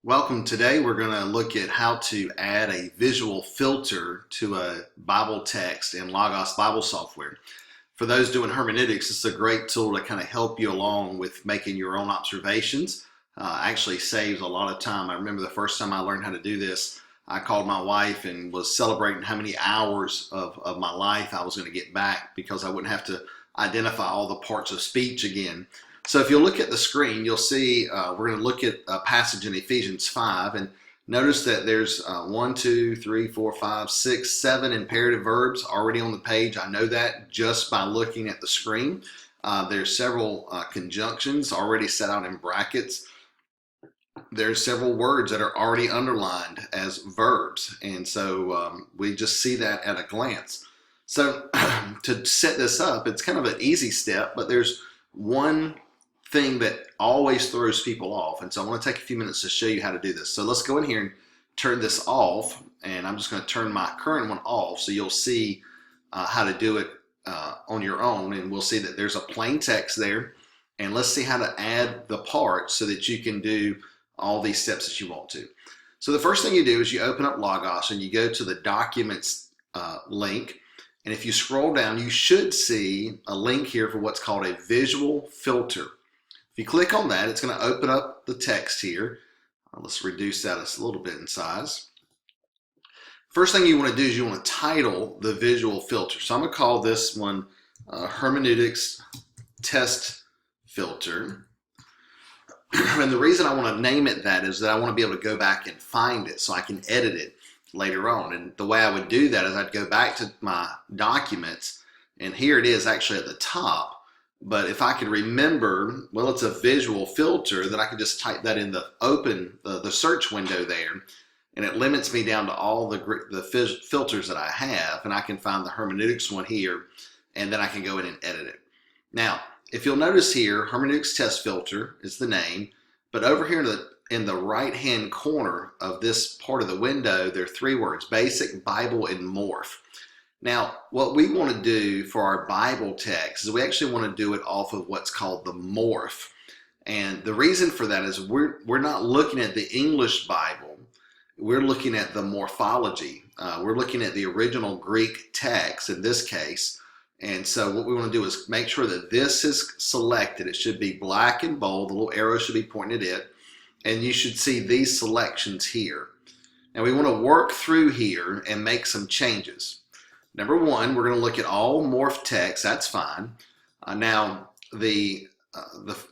Welcome. Today we're going to look at how to add a visual filter to a Bible text in Logos Bible software. For those doing hermeneutics, it's a great tool to kind of help you along with making your own observations. Actually saves a lot of time. I remember the first time I learned how to do this, I called my wife and was celebrating how many hours of my life I was going to get back because I wouldn't have to identify all the parts of speech again. So if you look at the screen, you'll see we're going to look at a passage in Ephesians 5, and notice that there's 1, 2, 3, 4, 5, 6, 7 imperative verbs already on the page. I know that just by looking at the screen. There's several conjunctions already set out in brackets. There's several words that are already underlined as verbs, and so we just see that at a glance. So to set this up, it's kind of an easy step, but there's one thing that always throws people off, and so I want to take a few minutes to show you how to do this. So let's go in here and turn this off, and I'm just going to turn my current one off so you'll see how to do it on your own, and we'll see that there's a plain text there, and let's see how to add the parts so that you can do all these steps that you want to. So the first thing you do is you open up Logos and you go to the Documents link, and if you scroll down you should see a link here for what's called a visual filter. If you click on that, it's going to open up the text here. Let's reduce that a little bit in size. First thing you want to do is you want to title the visual filter. So I'm going to call this one Hermeneutics Test Filter. And the reason I want to name it that is that I want to be able to go back and find it so I can edit it later on. And the way I would do that is I'd go back to my documents, and here it is actually at the top. But if I could remember, well, it's a visual filter, then I could just type that in the search window there, and it limits me down to all the filters that I have, and I can find the hermeneutics one here, and then I can go in and edit it. Now, if you'll notice here, hermeneutics test filter is the name, but over here in the right-hand corner of this part of the window, there are three words: basic, Bible, and morph. Now, what we want to do for our Bible text is we actually want to do it off of what's called the morph. And the reason for that is we're not looking at the English Bible. We're looking at the morphology. We're looking at the original Greek text in this case. And so what we want to do is make sure that this is selected. It should be black and bold. The little arrow should be pointing at it. And you should see these selections here. Now we want to work through here and make some changes. Number one, we're going to look at all morph text. That's fine. Now, the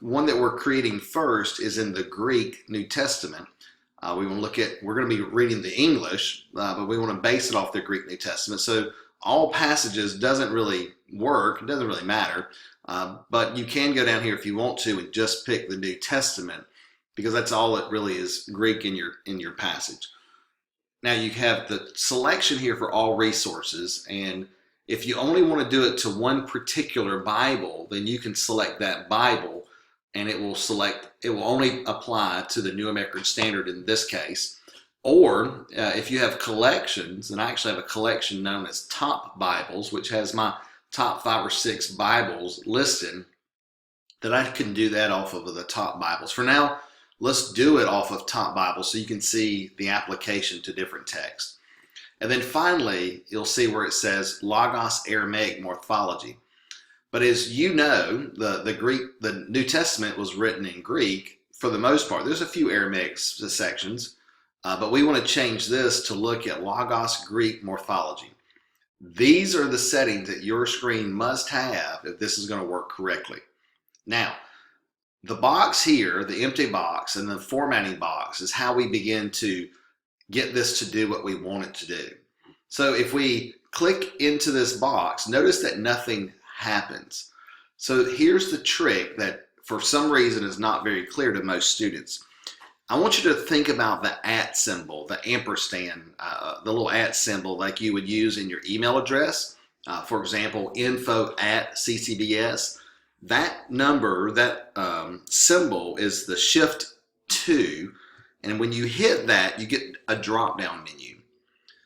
one that we're creating first is in the Greek New Testament. We're going to be reading the English, but we want to base it off the Greek New Testament. So all passages doesn't really work. It doesn't really matter. But you can go down here if you want to and just pick the New Testament, because that's all it really is, Greek in your passage. Now you have the selection here for all resources, and if you only want to do it to one particular Bible, then you can select that Bible, and it will only apply to the New American Standard in this case. Or if you have collections, and I actually have a collection known as Top Bibles, which has my top 5 or 6 Bibles listed, that I can do that off of the Top Bibles. For now, let's do it off of Top Bible so you can see the application to different texts. And then finally, you'll see where it says Logos Aramaic Morphology. But as you know, the New Testament was written in Greek for the most part. There's a few Aramaic sections, but we want to change this to look at Logos Greek Morphology. These are the settings that your screen must have if this is going to work correctly. Now, the box here, the empty box, and the formatting box is how we begin to get this to do what we want it to do. So if we click into this box, notice that nothing happens. So here's the trick that for some reason is not very clear to most students. I want you to think about the @ symbol, the ampersand, the little @ symbol like you would use in your email address. For example, info@ccbs. That number, that symbol is the Shift 2, and when you hit that, you get a drop-down menu.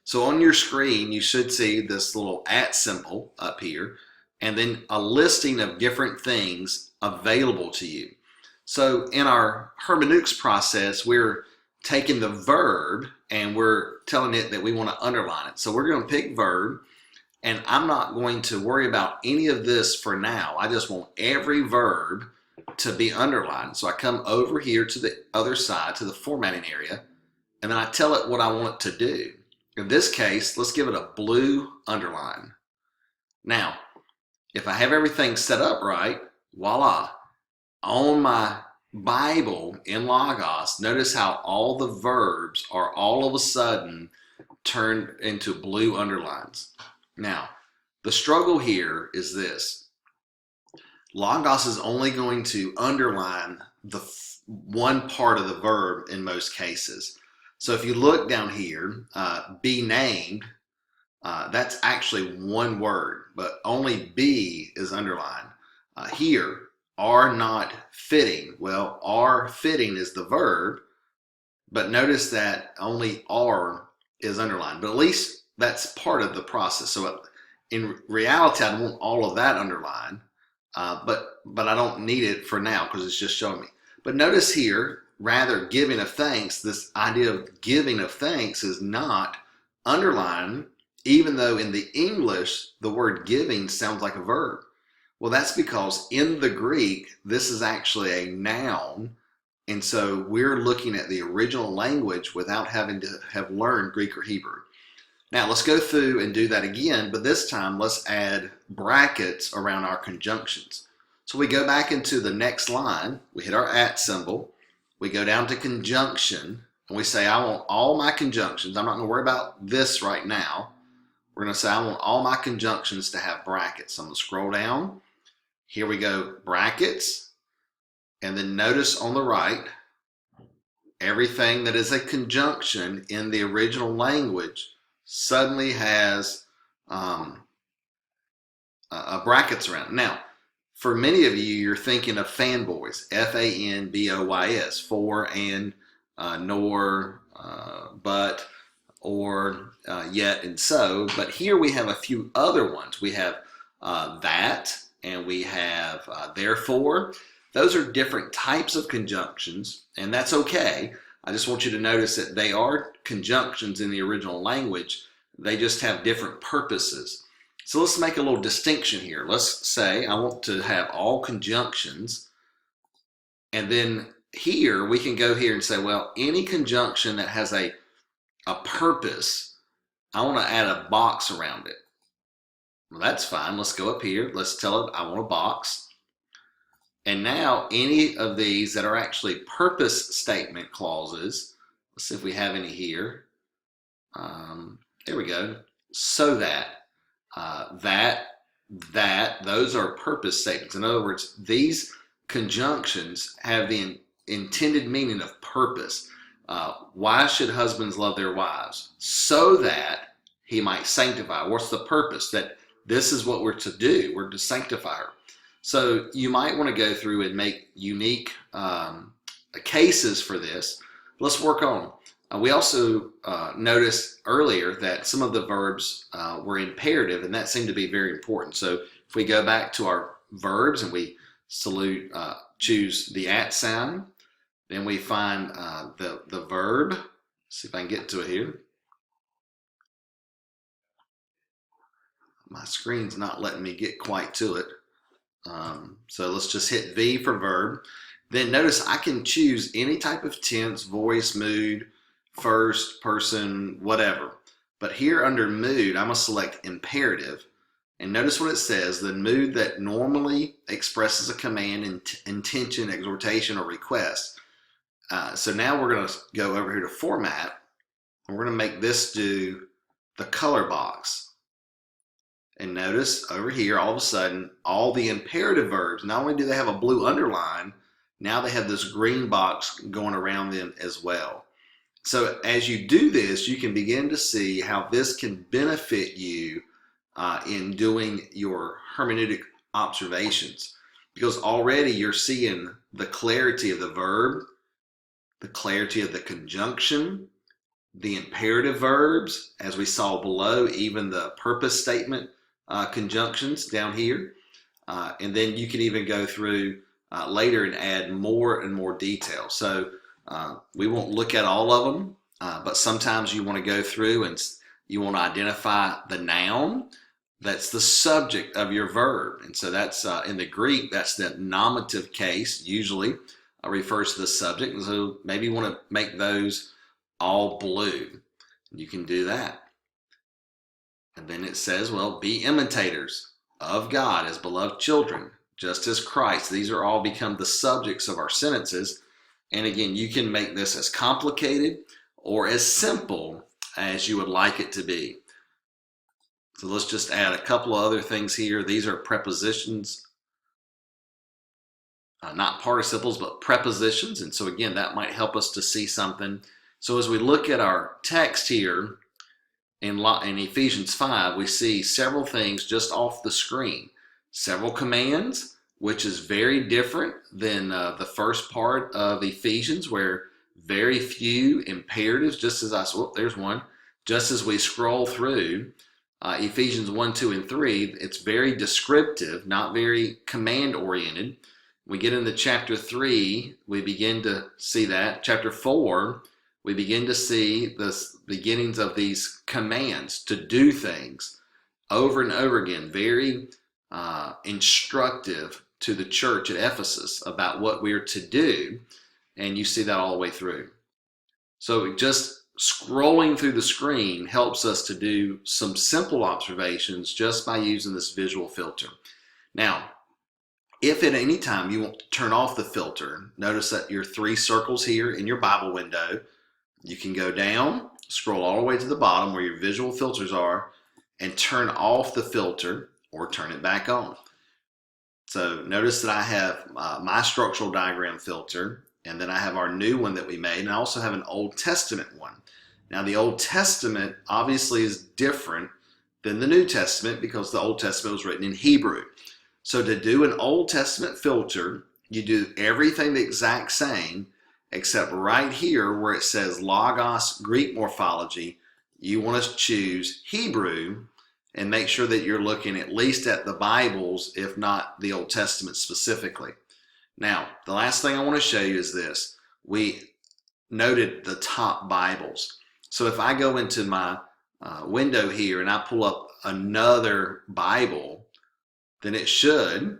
So on your screen, you should see this little @ symbol up here, and then a listing of different things available to you. So in our hermeneutics process, we're taking the verb and we're telling it that we want to underline it. So we're going to pick verb, and I'm not going to worry about any of this for now. I just want every verb to be underlined. So I come over here to the other side, to the formatting area, and then I tell it what I want it to do. In this case, let's give it a blue underline. Now, if I have everything set up right, voila, on my Bible in Logos, notice how all the verbs are all of a sudden turned into blue underlines. Now, the struggle here is this. Logos is only going to underline the one part of the verb in most cases. So if you look down here, be named, that's actually one word, but only be is underlined. Here, are not fitting. Well, are fitting is the verb, but notice that only are is underlined. But at least that's part of the process. So in reality, I want all of that underlined, but I don't need it for now because it's just showing me. But notice here, rather giving of thanks, this idea of giving of thanks is not underlined, even though in the English, the word giving sounds like a verb. Well, that's because in the Greek, this is actually a noun. And so we're looking at the original language without having to have learned Greek or Hebrew. Now let's go through and do that again, but this time let's add brackets around our conjunctions. So we go back into the next line, we hit our at symbol, we go down to conjunction, and we say I want all my conjunctions. I'm not going to worry about this right now. We're going to say I want all my conjunctions to have brackets. So I'm going to scroll down. Here we go, brackets, and then notice on the right, everything that is a conjunction in the original language suddenly has brackets around it. Now, for many of you, you're thinking of fanboys, F-A-N-B-O-Y-S, for, and, nor, but, or, yet, and so. But here we have a few other ones. We have that, and we have therefore. Those are different types of conjunctions, and that's okay. I just want you to notice that they are conjunctions in the original language. They just have different purposes. So let's make a little distinction here. Let's say I want to have all conjunctions, and then here we can go here and say, well, any conjunction that has a purpose, I want to add a box around it. Well, that's fine. Let's go up here. Let's tell it I want a box. And now any of these that are actually purpose statement clauses, let's see if we have any here. There we go. So that, those are purpose statements. In other words, these conjunctions have the intended meaning of purpose. Why should husbands love their wives? So that he might sanctify. What's the purpose? That this is what we're to do. We're to sanctify her. So you might want to go through and make unique cases for this. Let's work on them. We also noticed earlier that some of the verbs were imperative, and that seemed to be very important. So if we go back to our verbs and we choose the at sound, then we find the verb. Let's see if I can get to it here. My screen's not letting me get quite to it. So let's just hit V for verb. Then notice I can choose any type of tense, voice, mood, first, person, whatever. But here under mood, I'm going to select imperative. And notice what it says, the mood that normally expresses a command, intention, exhortation, or request. So now we're going to go over here to format, and we're going to make this do the color box. And notice over here, all of a sudden, all the imperative verbs, not only do they have a blue underline, now they have this green box going around them as well. So as you do this, you can begin to see how this can benefit you in doing your hermeneutic observations. Because already you're seeing the clarity of the verb, the clarity of the conjunction, the imperative verbs, as we saw below, even the purpose statement conjunctions down here. And then you can even go through later and add more and more detail. So We won't look at all of them, but sometimes you want to go through and you want to identify the noun that's the subject of your verb. And so that's in the Greek, that's the nominative case, usually refers to the subject. And so maybe you want to make those all blue. You can do that. And then it says, well, be imitators of God as beloved children, just as Christ. These are all become the subjects of our sentences. And again, you can make this as complicated or as simple as you would like it to be. So let's just add a couple of other things here. These are prepositions, not participles, but prepositions. And so again, that might help us to see something. So as we look at our text here in Ephesians 5, we see several things just off the screen. Several commands, which is very different than the first part of Ephesians, where very few imperatives, just as there's one. Just as we scroll through Ephesians 1, 2, and 3, it's very descriptive, not very command-oriented. We get into chapter 3, we begin to see that. Chapter 4, we begin to see the beginnings of these commands to do things over and over again, very instructive to the church at Ephesus about what we're to do, and you see that all the way through. So just scrolling through the screen helps us to do some simple observations just by using this visual filter. Now, if at any time you want to turn off the filter, notice that your 3 circles here in your Bible window, you can go down, scroll all the way to the bottom where your visual filters are, and turn off the filter or turn it back on. So notice that I have my structural diagram filter, and then I have our new one that we made, and I also have an Old Testament one. Now the Old Testament obviously is different than the New Testament because the Old Testament was written in Hebrew. So to do an Old Testament filter, you do everything the exact same, except right here where it says Logos Greek morphology, you want to choose Hebrew and make sure that you're looking at least at the Bibles, if not the Old Testament specifically. Now, the last thing I want to show you is this. We noted the top Bibles. So if I go into my window here and I pull up another Bible, then it should,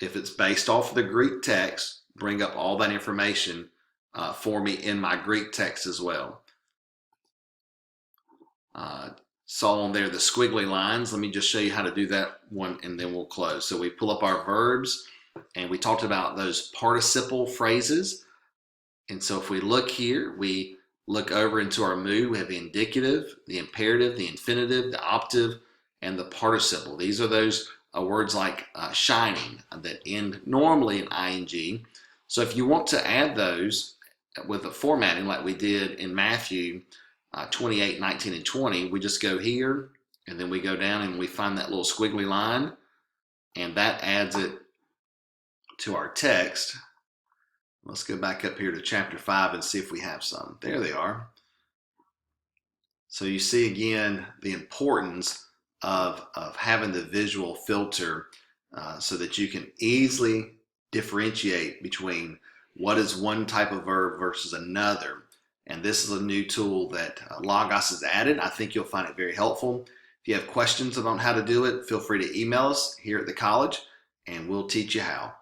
if it's based off of the Greek text, bring up all that information for me in my Greek text as well. Saw on there the squiggly lines. Let me just show you how to do that one and then we'll close. So we pull up our verbs and we talked about those participle phrases. And so if we look here, we look over into our mood. We have the indicative, the imperative, the infinitive, the optative, and the participle. These are those words like shining that end normally in ing. So if you want to add those with the formatting like we did in Matthew 28, 19, and 20, we just go here and then we go down and we find that little squiggly line and that adds it to our text. Let's go back up here to chapter 5 and see if we have some. There they are. So you see again the importance of having the visual filter so that you can easily differentiate between what is one type of verb versus another. And this is a new tool that Logos has added. I think you'll find it very helpful. If you have questions about how to do it, feel free to email us here at the college and we'll teach you how.